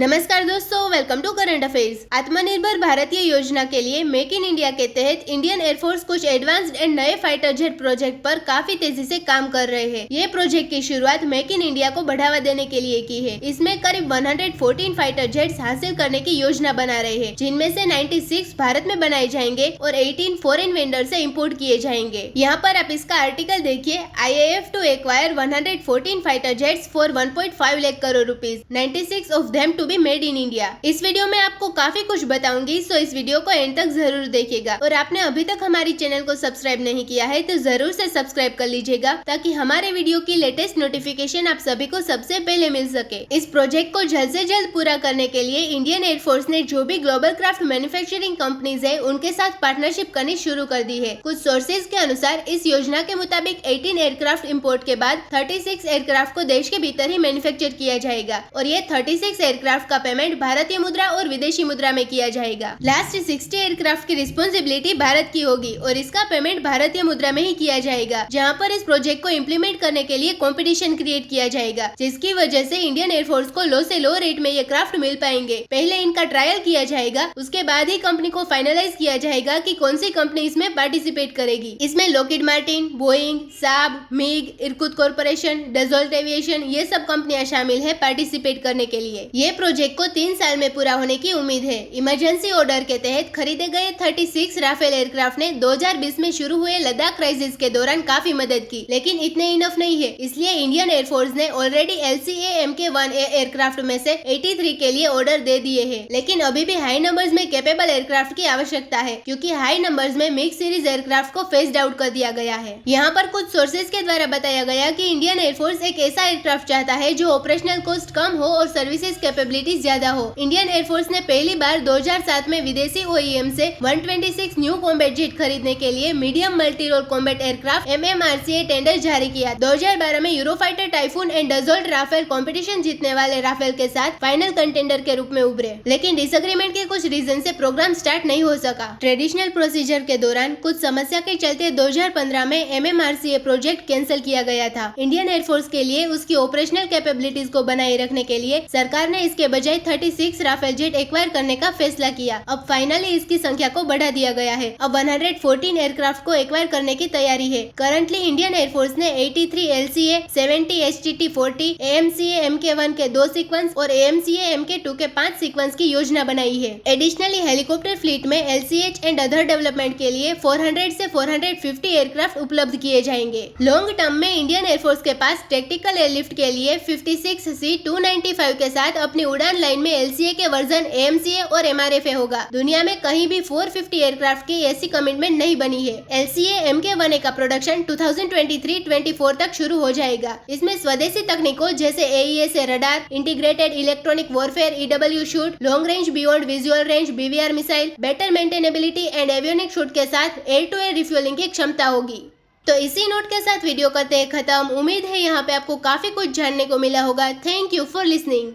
नमस्कार दोस्तों, welcome to current affairs. आत्मनिर्भर भारतीय योजना के लिए मेक इन इंडिया के तहत इंडियन एयरफोर्स कुछ एडवांस्ड एंड नए फाइटर जेट प्रोजेक्ट पर काफी तेजी से काम कर रहे हैं। ये प्रोजेक्ट की शुरुआत मेक इन इंडिया को बढ़ावा देने के लिए की है। इसमें करीब 114 फाइटर जेट्स हासिल करने की योजना बना रहे हैं, जिनमें से 96 भारत में बनाए जाएंगे और 18 फॉरेन वेंडर से इम्पोर्ट किए जाएंगे। यहाँ पर आप इसका आर्टिकल देखिए। IAF to acquire 114 fighter jets for 1.5 lakh crore rupees, 96 of them to be made in India. इस वीडियो में आपको काफी कुछ बताऊंगी, सो इस वीडियो को एंड तक जरूर देखिएगा। और आपने अभी तक हमारी चैनल को सब्सक्राइब नहीं किया है तो जरूर से सब्सक्राइब कर लीजिएगा, ताकि हमारे वीडियो की लेटेस्ट नोटिफिकेशन आप सभी को सबसे पहले मिल सके। इस प्रोजेक्ट को जल्द से जल्द पूरा करने के लिए इंडियन एयरफोर्स ने जो भी ग्लोबल क्राफ्ट मैन्युफैक्चरिंग कंपनीज है, उनके साथ पार्टनरशिप करनी शुरू कर दी है। कुछ सोर्सेज के अनुसार इस योजना के मुताबिक 18 एयरक्राफ्ट इंपोर्ट के बाद 36 एयरक्राफ्ट को देश के भीतर ही मैन्युफैक्चर किया जाएगा, और ये 36 एयरक्राफ्ट का पेमेंट भारतीय मुद्रा और विदेशी मुद्रा में किया जाएगा। लास्ट 60 एयरक्राफ्ट की रिस्पॉन्सिबिलिटी भारत की होगी और इसका पेमेंट भारतीय मुद्रा में ही किया जाएगा। जहां पर इस प्रोजेक्ट को इम्प्लीमेंट करने के लिए कंपटीशन क्रिएट किया जाएगा, जिसकी वजह से इंडियन एयरफोर्स को लो से लो रेट में ये क्राफ्ट मिल पाएंगे। पहले इनका ट्रायल किया जाएगा, उसके बाद ही कंपनी को फाइनलाइज किया जाएगा कि कौन सी कंपनी इसमें पार्टिसिपेट करेगी। इसमें लॉकहीड मार्टिन, बोइंग, साब, मिग, इरकुत कॉर्पोरेशन, डजोल्ट एविएशन, ये सब कंपनियां शामिल है पार्टिसिपेट करने के लिए। ये प्रोजेक्ट को 3 साल में पूरा होने की उम्मीद है। इमरजेंसी ऑर्डर के तहत खरीदे गए 36 राफेल एयरक्राफ्ट ने 2020 में शुरू हुए लद्दाख क्राइसिस के दौरान काफी मदद की, लेकिन इतने इनफ नहीं है। इसलिए इंडियन एयरफोर्स ने ऑलरेडी LCA Mk-1A एयरक्राफ्ट में से 83 के लिए ऑर्डर दे दिए हैं, लेकिन अभी भी हाई नंबर्स में कैपेबल एयरक्राफ्ट की आवश्यकता है, क्योंकि हाई नंबर्स में मिक्स सीरीज एयरक्राफ्ट को फेस्ड आउट कर दिया गया है। यहाँ पर कुछ सोर्सेज के द्वारा बताया गया कि इंडियन एयरफोर्स एक ऐसा एयरक्राफ्ट चाहता है जो ऑपरेशनल कॉस्ट कम हो और सर्विसेज कैपेबिलिटी ज्यादा हो। इंडियन एयरफोर्स ने पहली बार 2007 में विदेशी OEM से 126 न्यू कॉम्बैट जेट खरीदने के लिए medium multi role combat aircraft MMRCA tender जारी किया। 2012 में Eurofighter Typhoon and Dassault Rafale competition जीतने वाले राफेल के साथ फाइनल कंटेंडर के रूप में उभरे, लेकिन डिसएग्रीमेंट के कुछ रीजन से प्रोग्राम स्टार्ट नहीं हो सका। ट्रेडिशनल प्रोसीजर के दौरान कुछ समस्या के चलते 2015 में MMRCA प्रोजेक्ट कैंसिल किया गया था। इंडियन एयरफोर्स के लिए उसकी ऑपरेशनल कैपेबिलिटीज को बनाए रखने के लिए सरकार ने इसके बजाय 36 राफेल जेट एक्वायर करने का फैसला किया। अब फाइनली इसकी संख्या को बढ़ा दिया गया है। अब 114 एयरक्राफ्ट को एक्वायर करने की तैयारी है। करंटली इंडियन एयरफोर्स ने 83 LCA, 70 HTT-40, AMCA Mk-1 के 2 सीक्वेंस और AMCA Mk-2 के 5 सीक्वेंस की योजना बनाई है। एडिशनली हेलीकॉप्टर फ्लीट में LCH एंड अदर डेवलपमेंट के लिए 400 से 450 एयरक्राफ्ट उपलब्ध किए जाएंगे। लॉन्ग टर्म में इंडियन एयरफोर्स के पास टैक्टिकल एयरलिफ्ट के लिए 56 C-295 के साथ अपनी उड़ान लाइन में LCA के वर्जन AMCA और MRFA होगा। दुनिया में कहीं भी 450 एयरक्राफ्ट की ऐसी कमिटमेंट नहीं बनी है। LCA Mk-1A का प्रोडक्शन 2023-24 तक शुरू हो जाएगा। इसमें स्वदेशी तकनीकों जैसे AESA radar, integrated electronic warfare EW shoot, long range beyond visual range BVR missile, better maintainability and avionic shoot के साथ एयर टू एयर रिफ्यूलिंग की क्षमता होगी। तो इसी नोट के साथ वीडियो करते हैं खत्म। उम्मीद है यहाँ पे आपको काफी कुछ जानने को मिला होगा। Thank you for listening.